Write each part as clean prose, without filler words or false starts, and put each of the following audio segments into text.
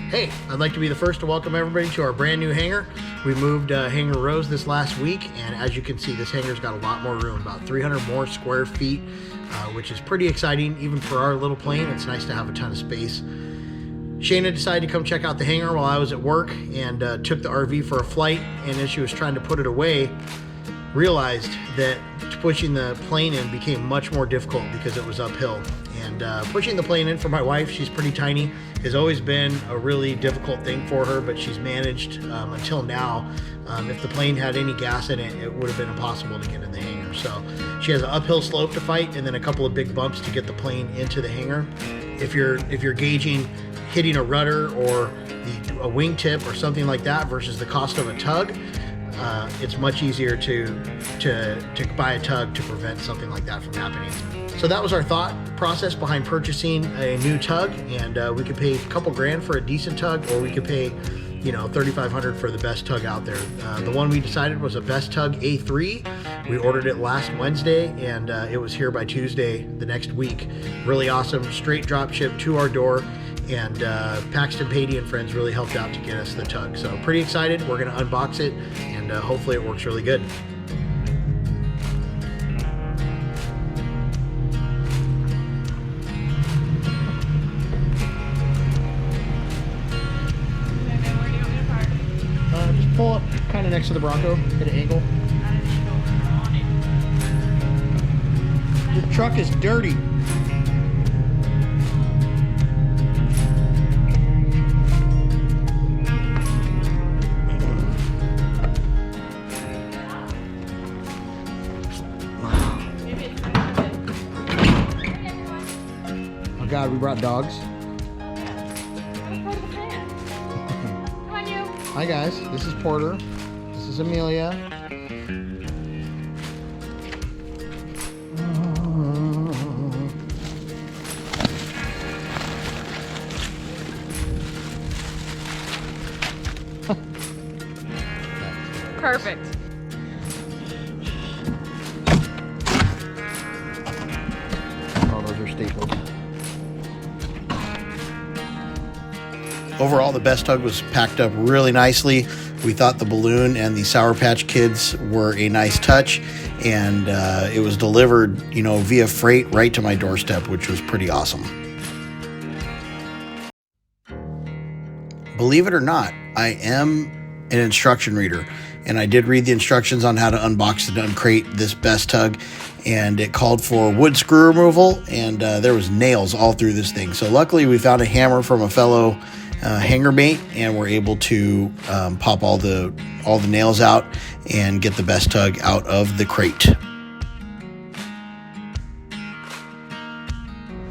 Hey, I'd like to be the first to welcome everybody to our brand new hangar. We moved hangar rows this last week, and as you can see, this hangar's got a lot more room, about 300 more square feet, which is pretty exciting. Even for our little plane, it's nice to have a ton of space. Shayna decided to come check out the hangar while I was at work and took the RV for a flight, and as she was trying to put it away, realized that pushing the plane in became much more difficult because it was uphill. And pushing the plane in for my wife, she's pretty tiny, has always been a really difficult thing for her, but she's managed until now. If the plane had any gas in it, it would have been impossible to get in the hangar. So she has an uphill slope to fight and then a couple of big bumps to get the plane into the hangar. If you're gauging hitting a rudder or a wingtip or something like that versus the cost of a tug, it's much easier to buy a tug to prevent something like that from happening. So that was our thought process behind purchasing a new tug, and we could pay a couple grand for a decent tug, or we could pay, you know, $3,500 for the best tug out there. The one we decided was a Best Tug A3. We ordered it last Wednesday, and it was here by Tuesday the next week. Really awesome, straight drop ship to our door. And Paxton Patey and friends really helped out to get us the tug. So pretty excited. We're gonna unbox it, and hopefully it works really good. Just pull up kind of next to the Bronco at an angle. Your truck is dirty. God, we brought dogs. Come on, you. Hi guys, this is Porter. This is Amelia. Perfect. Oh, those are stapled. Overall, the Best Tug was packed up really nicely. We thought the balloon and the Sour Patch Kids were a nice touch, and it was delivered, you know, via freight right to my doorstep, which was pretty awesome. Believe it or not, I am an instruction reader, and I did read the instructions on how to unbox and uncrate this Best Tug, and it called for wood screw removal, and there was nails all through this thing. So luckily we found a hammer from a fellow hangar mate, and we're able to pop all the nails out and get the Best Tug out of the crate.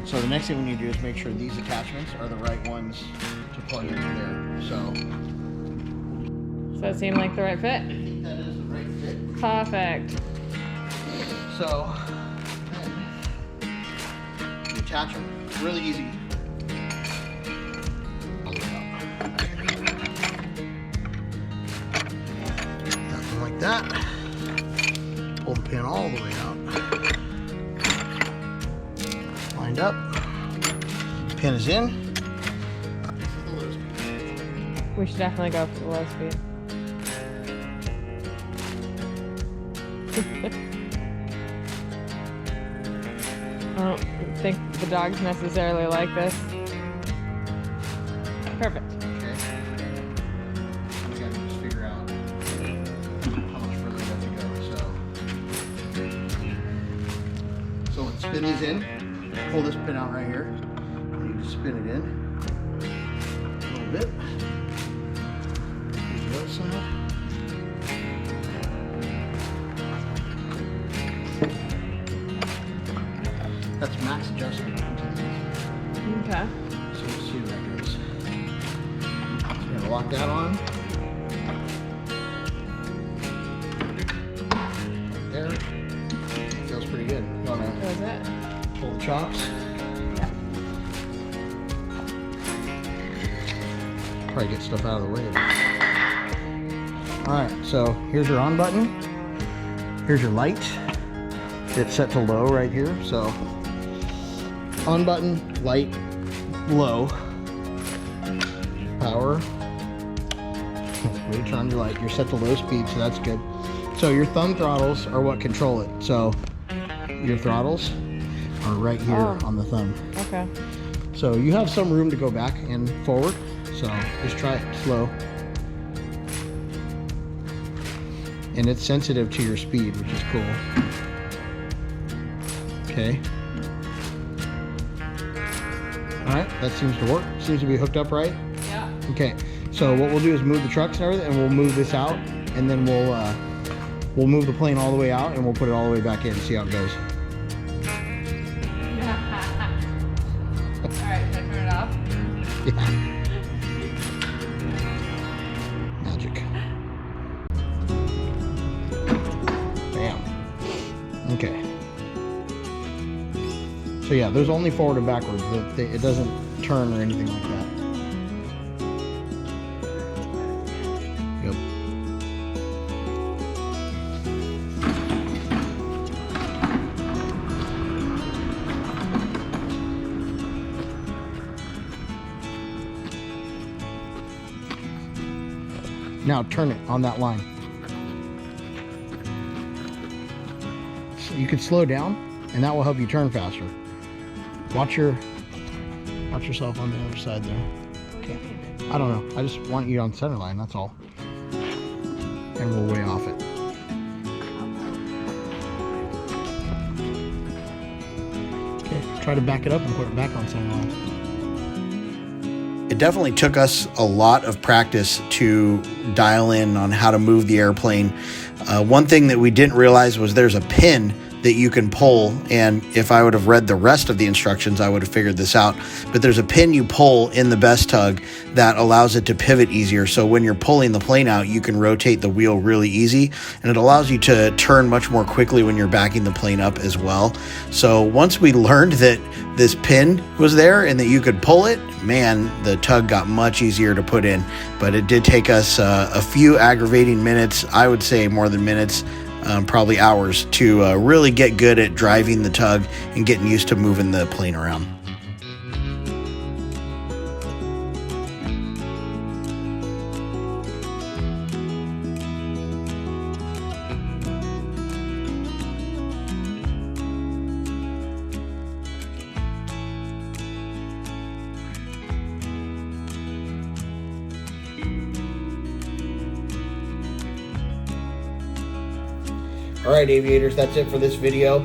So the next thing we need to do is make sure these attachments are the right ones to plug into there. Does that seem like the right fit? I think that is the right fit. Perfect. So you attach them. It's really easy. Nothing like that. Pull the pin all the way out. Lined up. Pin is in. We should definitely go for the low speed. I don't think the dogs necessarily like this. Perfect. Okay. We gotta just figure out how much further we have to go. So let's spin these in. Pull this pin out right here. You just spin it in a little bit. The other side. That's max adjustment into these. Okay. So we'll see where that goes. So we're gonna lock that on. Right there. Feels pretty good. You wanna That was it. pull the chocks? Yeah. Probably get stuff out of the way. Alright, so here's your on button. Here's your light. It's set to low right here, so on button, light, low. power. Wait, turn on your light. You're set to low speed, so that's good. So your thumb throttles are what control it. So your throttles are right here on the thumb. Okay. So you have some room to go back and forward. So just try it slow. And it's sensitive to your speed, which is cool. Okay. All right, that seems to work. Seems to be hooked up right. Yeah. Okay. So what we'll do is move the trucks and everything, and we'll move this out, and then we'll move the plane all the way out, and we'll put it all the way back in and see how it goes. All right, can I turn it off? Yeah. Magic. Bam. Okay. So yeah, there's only forward and backwards. It doesn't turn or anything like that. Yep. Now turn it on that line. So you could slow down, and that will help you turn faster. Watch yourself on the other side there. Okay. I don't know. I just want you on center line, that's all. And we'll way off it. Okay, try to back it up and put it back on center line. It definitely took us a lot of practice to dial in on how to move the airplane. One thing that we didn't realize was there's a pin that you can pull, and if I would have read the rest of the instructions, I would have figured this out. But there's a pin you pull in the best tug that allows it to pivot easier. So when you're pulling the plane out, you can rotate the wheel really easy, and it allows you to turn much more quickly when you're backing the plane up as well. So once we learned that this pin was there and that you could pull it, man, the tug got much easier to put in. But it did take us a few aggravating minutes, I would say more than minutes, probably hours, to really get good at driving the tug and getting used to moving the plane around. All right, aviators, that's it for this video.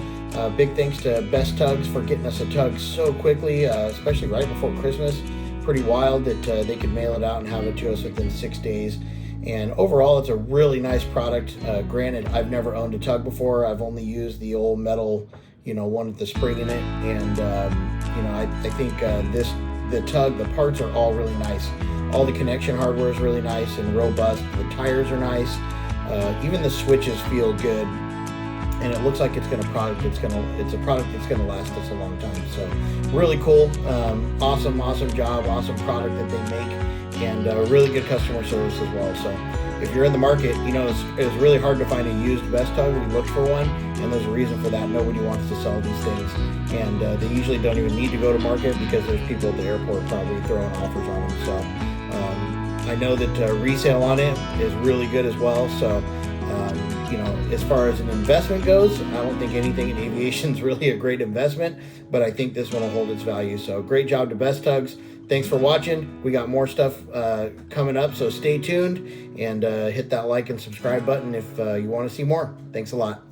Big thanks to Best Tugs for getting us a tug so quickly, especially right before Christmas. Pretty wild that they could mail it out and have it to us within 6 days. And overall, it's a really nice product. Granted, I've never owned a tug before. I've only used the old metal, one with the spring in it. And, I think the tug, the parts are all really nice. All the connection hardware is really nice and robust. The tires are nice. Even the switches feel good. And it looks like it's a product that's gonna last us a long time. So really cool, awesome job, awesome product that they make, and really good customer service as well. So if you're in the market, it's really hard to find a used Best Tug. We looked for one, and there's a reason for that. Nobody wants to sell these things, and they usually don't even need to go to market because there's people at the airport probably throwing offers on them. So I know that resale on it is really good as well. So as far as an investment goes, I don't think anything in aviation is really a great investment, but I think this one will hold its value. So great job to Best Tugs. Thanks for watching. We got more stuff coming up, so stay tuned and hit that like and subscribe button if you want to see more. Thanks a lot.